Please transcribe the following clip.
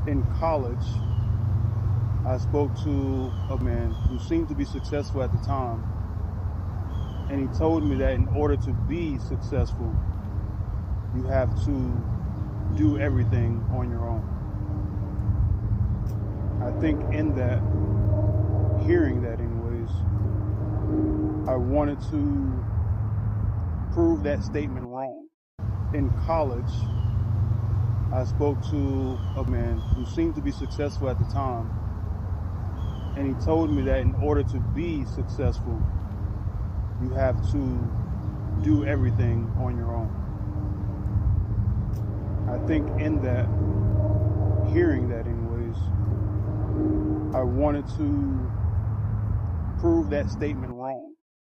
In college, I spoke to a man who seemed to be successful at the time, and he told me that in order to be successful, you have to do everything on your own. I think in that, hearing that anyways, I wanted to prove that statement wrong. In college, I spoke to a man who seemed to be successful at the time, and he told me that in order to be successful, you have to do everything on your own. I think in that, hearing that anyways, I wanted to prove that statement wrong.